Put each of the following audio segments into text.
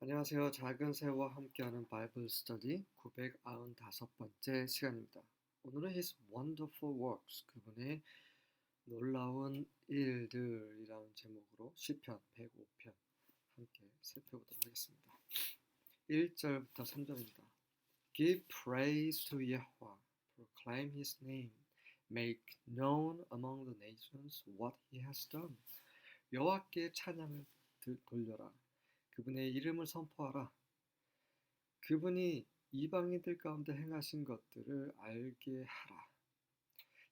안녕하세요. 작은 새와 함께하는 바이블 스터디 995번째 시간입니다. 오늘은 His Wonderful Works, 그분의 놀라운 일들이라는 제목으로 시편 105편 함께 살펴보도록 하겠습니다. 1절부터 3절입니다. Give praise to Yahweh, proclaim His name, make known among the nations what He has done. 여호와께 찬양을 돌려라. 그분의 이름을 선포하라. 그분이 이방인들 가운데 행하신 것들을 알게 하라.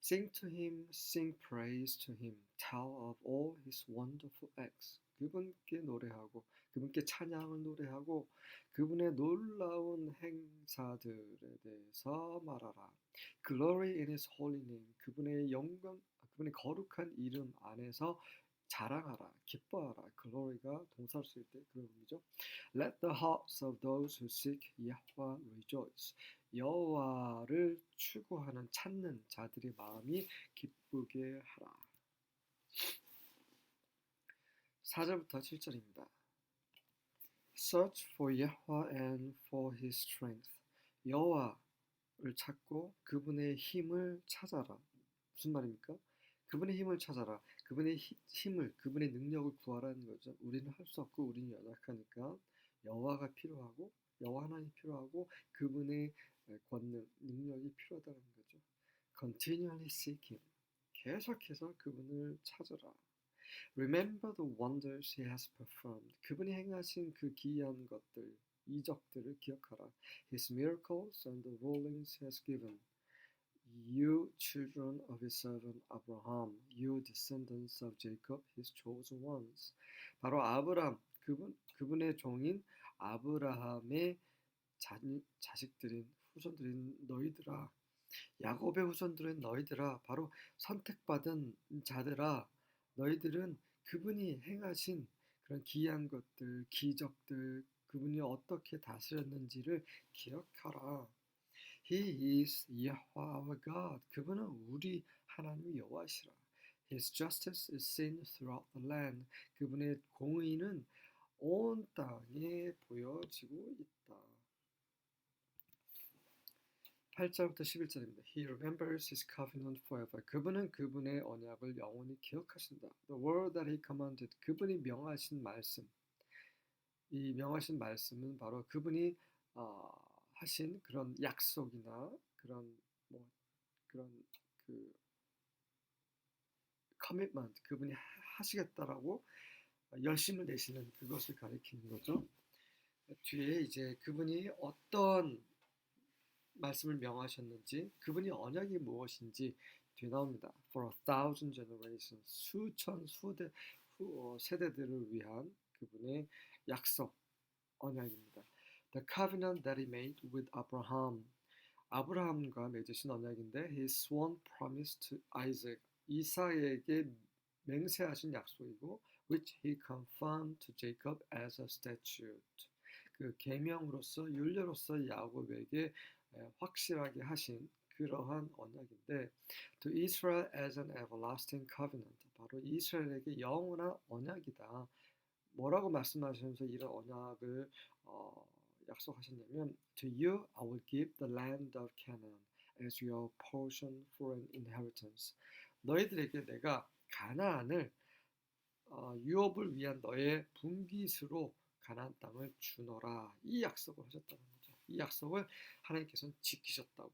Sing to him, sing praise to him, tell of all his wonderful acts. 그분께 노래하고, 그분께 찬양을 노래하고, 그분의 놀라운 행사들에 대해서 말하라. Glory in his holy name. 그분의 영광, 그분의 거룩한 이름 안에서 자랑하라, 기뻐하라. Glory가 동사로 쓸 때 그런 의미죠. Let the hearts of those who seek Yahweh rejoice. 여호와를 추구하는 찾는 자들의 마음이 기쁘게 하라. 4절부터 7절입니다. Search for Yahweh and for his strength. 여호와를 찾고 그분의 힘을 찾아라. 무슨 말입니까? 그분의 힘을 찾아라. 그분의 힘을, 그분의 능력을 구하라는 거죠. 우리는 할 수 없고 우리는 연약하니까 여호와가 필요하고 여호와 하나님이 필요하고 그분의 권능, 능력이 필요하다는 거죠. Continually seek him. 계속해서 그분을 찾아라. Remember the wonders he has performed. 그분이 행하신 그 기이한 것들, 이적들을 기억하라. His miracles and the rulings he has given. You children of his servant Abraham, you descendants of Jacob, his chosen ones. 바로 아브라함, 그분의 종인 아브라함의 자식들인 후손들인 너희들아, 야곱의 후손들인 너희들아, 바로 선택받은 자들아, 너희들은 그분이 행하신 그런 기이한 것들, 기적들, 그분이 어떻게 다스렸는지를 기억하라. He is Yahweh our God. 그분은 우리 하나님 여호와시라. His justice is seen throughout the land. 그분의 공의는 온 땅에 보여지고 있다. 8절부터 11절입니다. He remembers his covenant forever. 그분은 그분의 언약을 영원히 기억하신다. The word that he commanded. 그분이 명하신 말씀. 이 명하신 말씀은 바로 그분이 하신 그런 약속이나 그런 그런 그 커밋먼트, 그분이 하시겠다라고 열심을 내시는 그것을 가리키는 거죠. 뒤에 이제 그분이 어떤 말씀을 명하셨는지, 그분이 언약이 무엇인지 뒤에 나옵니다. For 1,000 generations, 수천 세대들을 위한 그분의 약속, 언약입니다. The covenant that he made with Abraham. 아브라함과 맺으신 언약인데 He sworn promise to Isaac. 이삭에게 맹세하신 약속이고 which he confirmed to Jacob as a statute. 그 계명으로서 율례로서 야곱에게 확실하게 하신 그러한 언약인데 to Israel as an everlasting covenant. 바로 이스라엘에게 영원한 언약이다. 뭐라고 말씀하시면서 이런 언약을 약속하셨냐면 To you I will give the land of Canaan as your portion for an inheritance. 너희들에게 내가 가나안을 유업을 위한 너의 분깃으로 가나안 땅을 주노라. 이 약속을 하셨다는 거죠. 이 약속을 하나님께서는 지키셨다고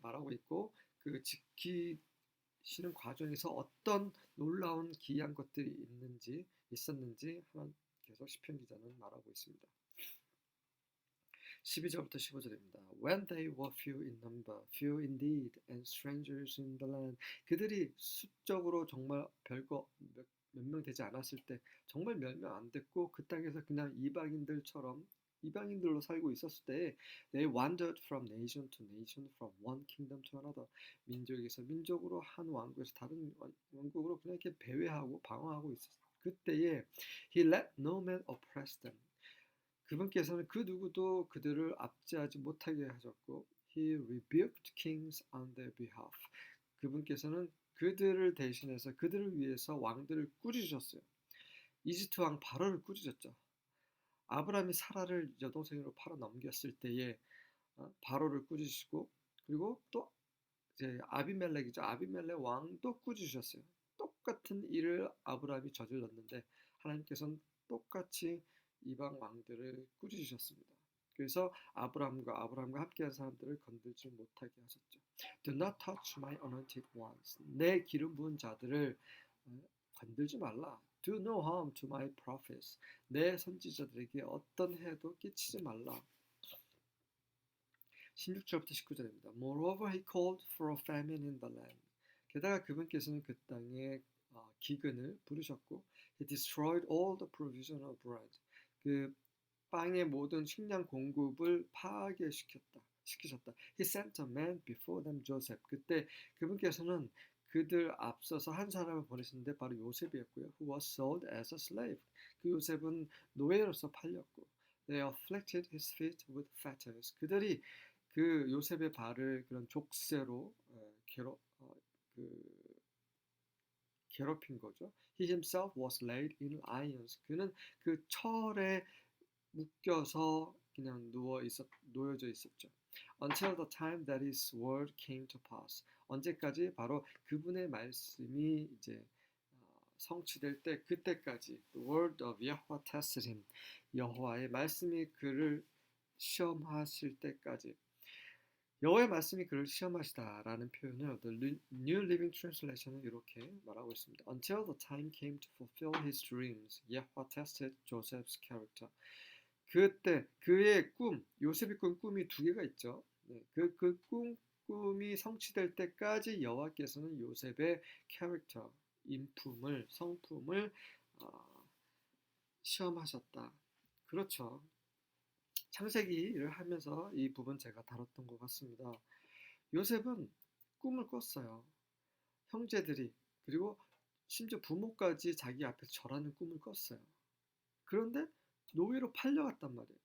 말하고 있고 그 지키시는 과정에서 어떤 놀라운 기이한 것들이 있었는지 하나님께서 시편 기자는 말하고 있습니다. 12절부터 15절입니다. When they were few in number, few indeed, and strangers in the land. 그들이 수적으로 정말 별거 몇 명 되지 않았을 때, 정말 몇 명 안 됐고 그 땅에서 그냥 이방인들로 살고 있었을 때 they wandered from nation to nation, from one kingdom to another. 민족에서 민족으로, 한 왕국에서 다른 왕국으로 그냥 이렇게 배회하고 방황하고 있었어요. 그때에 he let no man oppress them. 그분께서는 그 누구도 그들을 압제하지 못하게 하셨고 He rebuked kings on their behalf. 그분께서는 그들을 대신해서 그들을 위해서 왕들을 꾸짖으셨어요. 이집트 왕 바로를 꾸짖었죠. 아브라함이 사라를 여동생으로 팔아 넘겼을 때에 바로를 꾸짖으시고 그리고 또 이제 아비멜렉이죠. 아비멜렉 왕도 꾸짖으셨어요. 똑같은 일을 아브라함이 저질렀는데 하나님께서는 똑같이 이방 왕들을 꾸짖으셨습니다. 그래서 아브라함과 함께한 사람들을 건들지 못하게 하셨죠. Do not touch my anointed ones. 내 기름 부은 자들을 건들지 말라. Do no harm to my prophets. 내 선지자들에게 어떤 해도 끼치지 말라. 16절부터 19절입니다. Moreover, he called for a famine in the land. 게다가 그분께서는 그 땅에 기근을 부르셨고, he destroyed all the provision of bread. 그 빵의 모든 식량 공급을 시키셨다. He sent a man before them, Joseph. 그때 그분께서는 그들 앞서서 한 사람을 보내셨는데 바로 요셉이었고요. Who was sold as a slave. 그 요셉은 노예로서 팔렸고, they afflicted his feet with fetters. 그들이 그 요셉의 발을 그런 족쇄로 괴롭힌 거죠. He himself was laid in irons. 그는 그 철에 묶여서 그냥 놓여져 있었죠. Until the time that his word came to pass. 언제까지? 바로 그분의 말씀이 이제 성취될 때 그때까지. The word of Yahweh tested him. 여호와의 말씀이 그를 시험하실 때까지. 여호와의 말씀이 그를 시험하시다라는 표현을 The New Living Translation은 이렇게 말하고 있습니다. Until the time came to fulfill his dreams, Yahweh tested Joseph's character. 그때 그의 요셉이 꾼 꿈이 두 개가 있죠. 네, 꿈이 성취될 때까지 여호와께서는 요셉의 캐릭터, 성품을 시험하셨다. 그렇죠. 창세기를 하면서 이 부분 제가 다뤘던 것 같습니다. 요셉은 꿈을 꿨어요. 형제들이 그리고 심지어 부모까지 자기 앞에 절하는 꿈을 꿨어요. 그런데 노예로 팔려갔단 말이에요.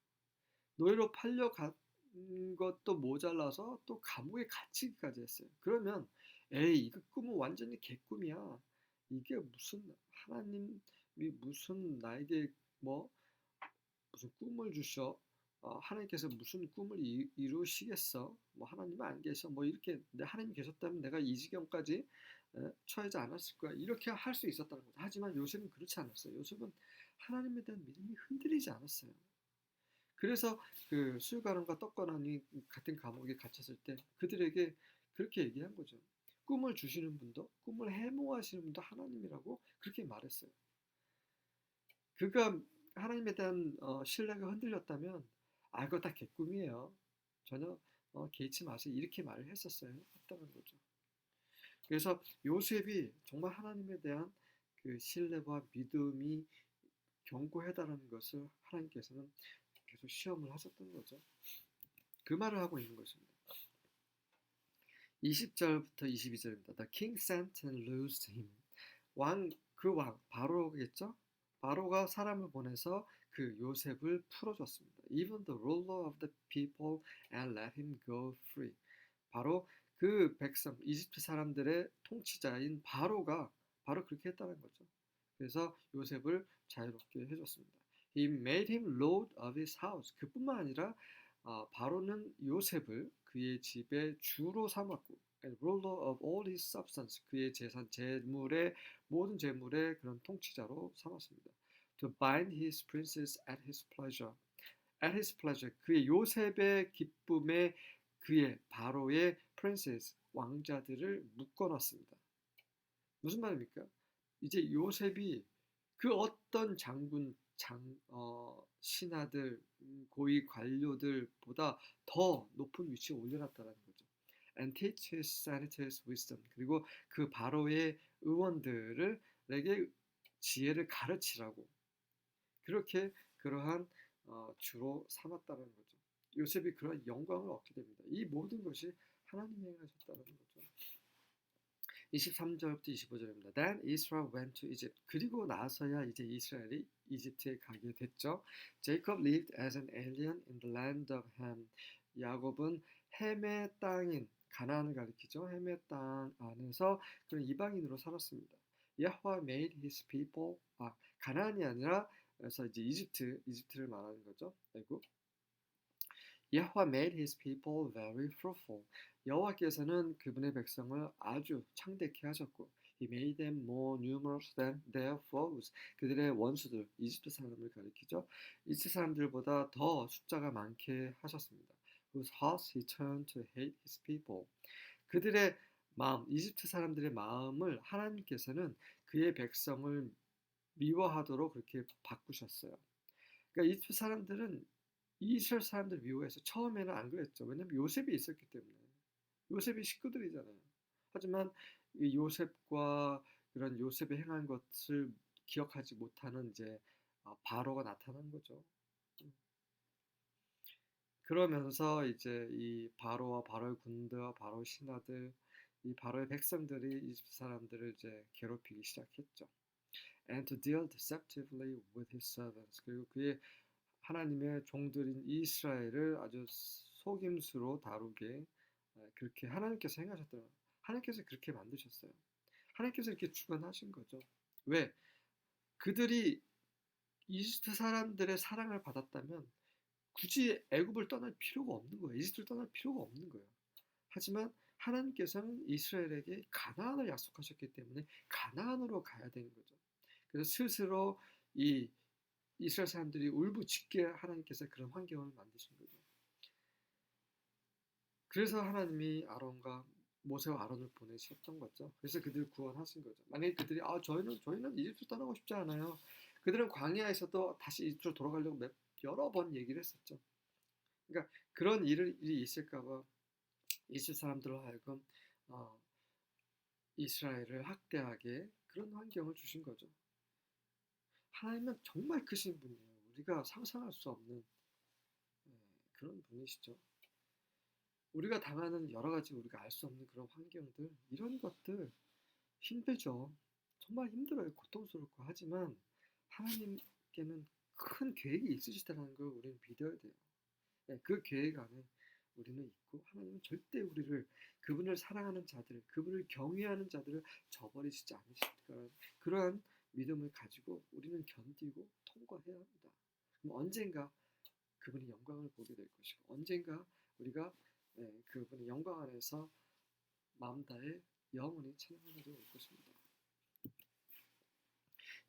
노예로 팔려간 것도 모자라서 또 감옥에 갇히기까지 했어요. 그러면 이거 꿈은 완전히 개꿈이야. 이게 무슨 하나님이 무슨 나에게 무슨 꿈을 주셔? 하나님께서 무슨 꿈을 이루시겠어? 하나님은 안 계셔. 이렇게 하나님이 계셨다면 내가 이 지경까지 처하지 않았을 거야. 이렇게 할 수 있었다는 거죠. 하지만 요셉은 그렇지 않았어요. 요셉은 하나님에 대한 믿음이 흔들리지 않았어요. 그래서 그 수유가람과 떡가람이 같은 감옥에 갇혔을 때 그들에게 그렇게 얘기한 거죠. 꿈을 주시는 분도 꿈을 해몽하시는 분도 하나님이라고 그렇게 말했어요. 그가 하나님에 대한 신뢰가 흔들렸다면 그거 다 개꿈이에요. 전혀 개의치 마세요. 이렇게 말을 했다는 거죠. 그래서 요셉이 정말 하나님에 대한 그 신뢰와 믿음이 견고하다는 것을 하나님께서는 계속 시험을 하셨던 거죠. 그 말을 하고 있는 것입니다. 20절부터 22절입니다. The king sent and loosed him. 바로겠죠? 바로가 사람을 보내서 그 요셉을 풀어줬습니다. Even the ruler of the people and let him go free. 바로 그 백성, 이집트 사람들의 통치자인 바로가 바로 그렇게 했다는 거죠. 그래서 요셉을 자유롭게 해줬습니다. He made him lord of his house. 그뿐만 아니라 바로는 요셉을 그의 집의 주로 삼았고 and ruler of all his substance. 그의 재산, 모든 재물의 그런 통치자로 삼았습니다. To bind his princes at his pleasure. At his pleasure. 그의 요셉의 기쁨에 그의 바로의 princes, 왕자들을 묶어놨습니다. 무슨 말입니까? 이제 요셉이 그 어떤 장군, 신하들, 고위 관료들보다 더 높은 위치에 올려놨다는 거죠. And teach his senators wisdom. 그리고 그 바로의 의원들에게 지혜를 가르치라고. 그렇게 그러한 주로 삼았다는 거죠. 요셉이 그런 영광을 얻게 됩니다. 이 모든 것이 하나님이 행하셨다는 거죠. 23절부터 25절입니다. Then Israel went to Egypt. 그리고 나서야 이제 이스라엘이 이집트에 가게 됐죠. Jacob lived as an alien in the land of Ham. 야곱은 햄의 땅인 가나안을 가리키죠. 햄의 땅 안에서 그런 이방인으로 살았습니다. Yahweh made his people 가나안이 아니라 그래서 이제 이집트를 말하는 거죠. 애굽. 여호와 made his people very fruitful. 여호와께서는 그분의 백성을 아주 창대케 하셨고, he made them more numerous than their foes. 그들의 원수들, 이집트 사람을 가리키죠. 이집트 사람들보다 더 숫자가 많게 하셨습니다. Whose hearts he turned to hate his people. 그들의 마음, 이집트 사람들의 마음을 하나님께서는 그의 백성을 미워하도록 그렇게 바꾸셨어요. 그러니까 이집트 사람들은 이스라엘 사람들 미워해서 처음에는 안 그랬죠. 왜냐면 요셉이 있었기 때문에. 요셉이 식구들이잖아요. 하지만 이 요셉과 그런 요셉이 행한 것을 기억하지 못하는 이제 바로가 나타난 거죠. 그러면서 이제 이 바로와 바로의 군대와 바로의 신하들, 이 바로의 백성들이 이집트 사람들을 이제 괴롭히기 시작했죠. And to deal deceptively with his servants. 그리고 그의 하나님의 종들인 이스라엘을 아주 속임수로 다루게 그렇게 하나님께서 행하셨더라고요. 하나님께서 그렇게 만드셨어요. 하나님께서 이렇게 주관하신 거죠. 왜? 그들이 이집트 사람들의 사랑을 받았다면 굳이 애굽을 떠날 필요가 없는 거예요. 이집트를 떠날 필요가 없는 거예요. 하지만 하나님께서는 이스라엘에게 가나안을 약속하셨기 때문에 가나안으로 가야 되는 거죠. 그래서 스스로 이 이스라엘 사람들이 울부짖게 하나님께서 그런 환경을 만드신 거죠. 그래서 하나님이 아론과 모세와 아론을 보내셨던 거죠. 그래서 그들을 구원하신 거죠. 만약에 그들이 저희는 이집트 떠나고 싶지 않아요. 그들은 광야에서도 다시 이집트로 돌아가려고 여러 번 얘기를 했었죠. 그러니까 그런 일이 있을까봐 이집트 사람들로 하여금 이스라엘을 학대하게 그런 환경을 주신 거죠. 하나님은 정말 크신 분이에요. 우리가 상상할 수 없는 그런 분이시죠. 우리가 당하는 여러 가지 우리가 알 수 없는 그런 환경들, 이런 것들 힘들죠. 정말 힘들어요. 고통스럽고. 하지만 하나님께는 큰 계획이 있으시다는 걸 우리는 믿어야 돼요. 네, 그 계획 안에 우리는 있고 하나님은 절대 우리를 그분을 사랑하는 자들, 그분을 경외하는 자들을 저버리시지 않으실 거라는 그러한 믿음을 가지고 우리는 견디고 통과해야 합니다. 그럼 언젠가 그분의 영광을 보게 될 것이고 언젠가 우리가 그분의 영광 안에서 마음 다해 영원히 찬양하는 날이 올 것입니다.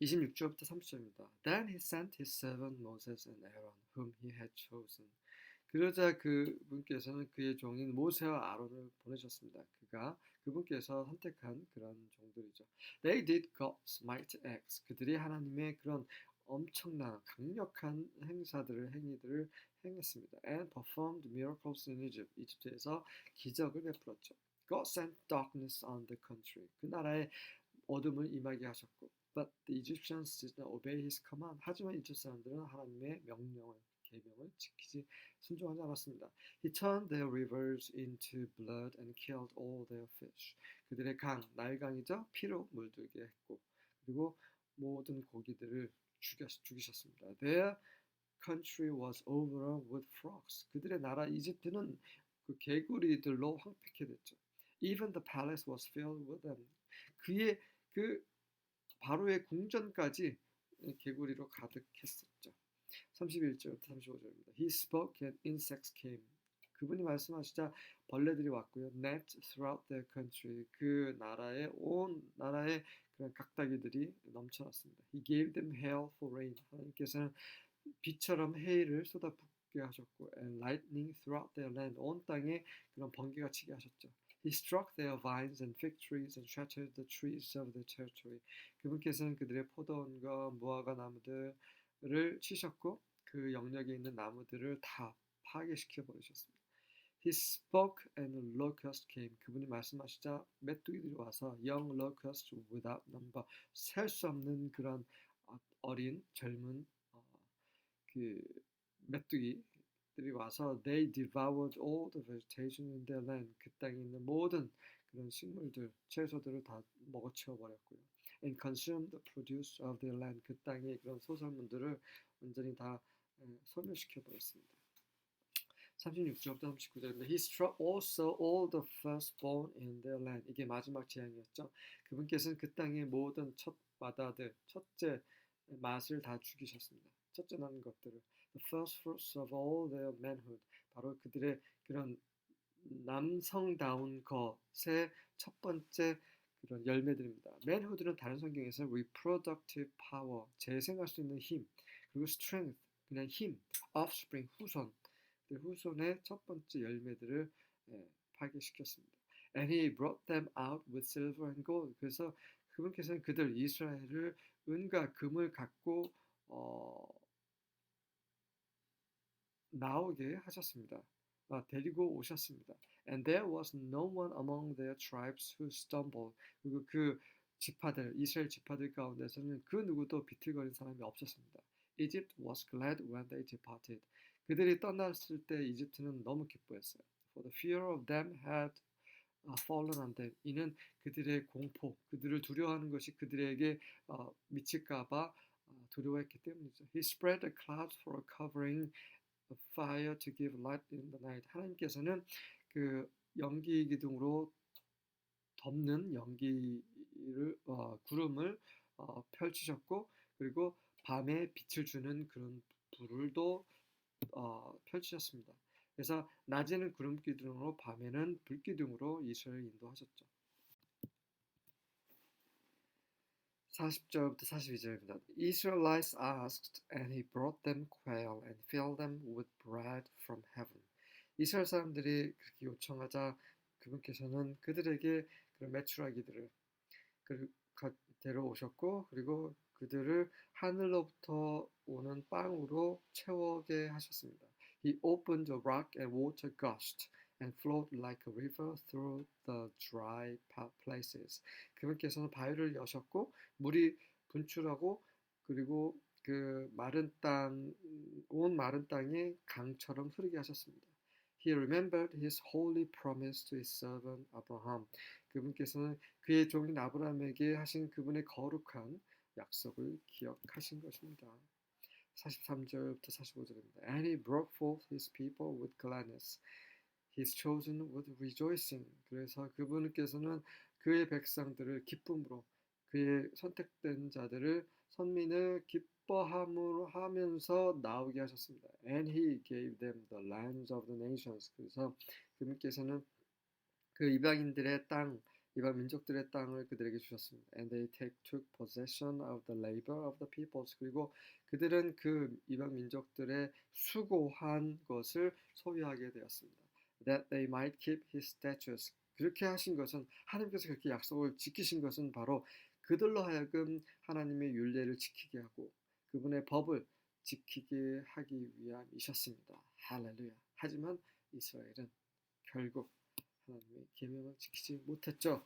26절부터 30절입니다. Then he sent his servant Moses and Aaron, whom he had chosen. 그러자 그분께서는 그의 종인 모세와 아론을 보내셨습니다. 그분께서 선택한 그런 종들이죠. They did God's mighty acts. 그들이 하나님의 그런 엄청난 강력한 행위들을 행했습니다. And performed miracles in Egypt. 이집트에서 기적을 베풀었죠. God sent darkness on the country. 그 나라에 어둠을 임하게 하셨고, but the Egyptians did not obey his command. 하지만 이집트 사람들은 하나님의 계명을 순종하지 않았습니다. He turned their rivers into blood and killed all their fish. 그들의 나일강이죠. 피로 물들게 했고, 그리고 모든 고기들을 죽이셨습니다. Their country was overrun with frogs. 그들의 나라 이집트는 그 개구리들로 황폐케 됐죠. Even the palace was filled with them. 그의 바로의 궁전까지 개구리로 가득했었죠. 31절부터 35절입니다. He spoke and insects came. 그분이 말씀하시자 벌레들이 왔고요. Gnats throughout their country. 온 나라에 그런 각다기들이 넘쳐났습니다. He gave them hail for rain. 하나님께서는 비처럼 해일을 쏟아붓게 하셨고, and lightning throughout their land. 온 땅에 그런 번개가 치게 하셨죠. He struck their vines and fig trees and shattered the trees of their territory. 그분께서는 그들의 포도원과 무화과 나무들을 치셨고 그 영역에 있는 나무들을 다 파괴시켜 버리셨습니다. He spoke and locusts came. 그분이 말씀하시자 메뚜기들이 와서 young locusts without number. 셀 수 없는 그런 어린 젊은 그 메뚜기들이 와서 they devoured all the vegetation in their land. 그 땅에 있는 모든 그런 식물들, 채소들을 다 먹어치워 버렸고요. And consumed the produce of their land. 그 땅의 그런 소산물들을 완전히 다 소멸시켜 버렸습니다. 36절부터 39절입니다. He struck also all the firstborn in their land. 이게 마지막 재앙이었죠. 그분께서는 그 땅의 모든 첫째 맛을 다 죽이셨습니다. 첫째 난 것들을 the first fruits of all their manhood 바로 그들의 그런 남성다운 것의 첫 번째 그런 열매들입니다. manhood는 다른 성경에서 reproductive power 재생할 수 있는 힘 그리고 strength 그냥 힘 offspring 후손 그 후손의 첫 번째 열매들을 파괴시켰습니다. And he brought them out with silver and gold. 그래서 그분께서는 그들 이스라엘을 은과 금을 갖고 나오게 하셨습니다. 데리고 오셨습니다. And there was no one among their tribes who stumbled. 그리고 그 지파들, 이스라엘 지파들 가운데서는 그 누구도 비틀거린 사람이 없었습니다. Egypt was glad when they departed. 그들이 떠났을 때 이집트는 너무 기뻐했어요. For the fear of them had fallen on them. 이는 그들의 공포, 그들을 두려워하는 것이 그들에게 미칠까봐 두려워했기 때문이죠. He spread a cloud for a covering, a fire to give light in the night. 하나님께서는 그 연기 기둥으로 덮는 연기를 구름을 펼치셨고 그리고 밤에 빛을 주는 그런 불을도 펼치셨습니다. 그래서 낮에는 구름 기둥으로 밤에는 불 기둥으로 이스라엘을 인도하셨죠. 40절부터 42절입니다. Israelites asked, and he brought them quail and filled them with bread from heaven. 이스라엘 사람들이 그렇게 요청하자 그분께서는 그들에게 그런 메추라기들을 데려오셨고 그리고 그들을 하늘로부터 오는 빵으로 채우게 하셨습니다. He opened the rock and water gushed and flowed like a river through the dry places. 그분께서는 바위를 여셨고 물이 분출하고 그리고 그 마른 땅, 온 마른 땅에 강처럼 흐르게 하셨습니다. He remembered his holy promise to his servant Abraham. 그분께서는 그의 종인 아브라함에게 하신 그분의 거룩한 약속을 기억하신 것입니다. 43절부터 45절입니다. And he brought forth his people with gladness, his chosen with rejoicing. 그래서 그분께서는 그의 백성들을 기쁨으로 그의 선택된 자들을 선민을 기뻐함으로 하면서 나오게 하셨습니다. And he gave them the lands of the nations. 그래서 그분께서는 그 이방인들의 땅, 이방 민족들의 땅을 그들에게 주셨습니다. And they took possession of the labor of the peoples. 그리고 그들은 그 이방 민족들의 수고한 것을 소유하게 되었습니다. That they might keep his statutes. 그렇게 하신 것은 하나님께서 그렇게 약속을 지키신 것은 바로 그들로 하여금 하나님의 율례를 지키게 하고 그분의 법을 지키게 하기 위함이셨습니다. 할렐루야. 하지만 이스라엘은 결국 하나님의 계명을 지키지 못했죠.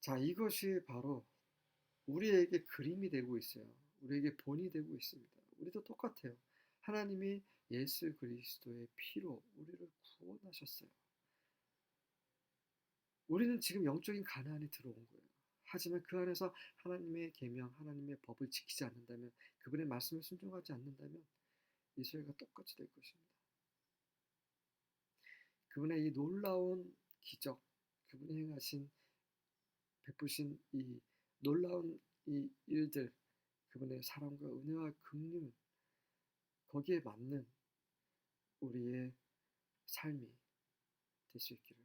자, 이것이 바로 우리에게 그림이 되고 있어요. 우리에게 본이 되고 있습니다. 우리도 똑같아요. 하나님이 예수 그리스도의 피로 우리를 구원하셨어요. 우리는 지금 영적인 가나안에 들어온 거예요. 하지만 그 안에서 하나님의 계명, 하나님의 법을 지키지 않는다면, 그분의 말씀을 순종하지 않는다면 이스라엘과 똑같이 될 것입니다. 그분의 이 놀라운 기적, 그분이 행하신 베푸신 이 놀라운 이 일들, 그분의 사랑과 은혜와 긍휼, 거기에 맞는 우리의 삶이 될 수 있기를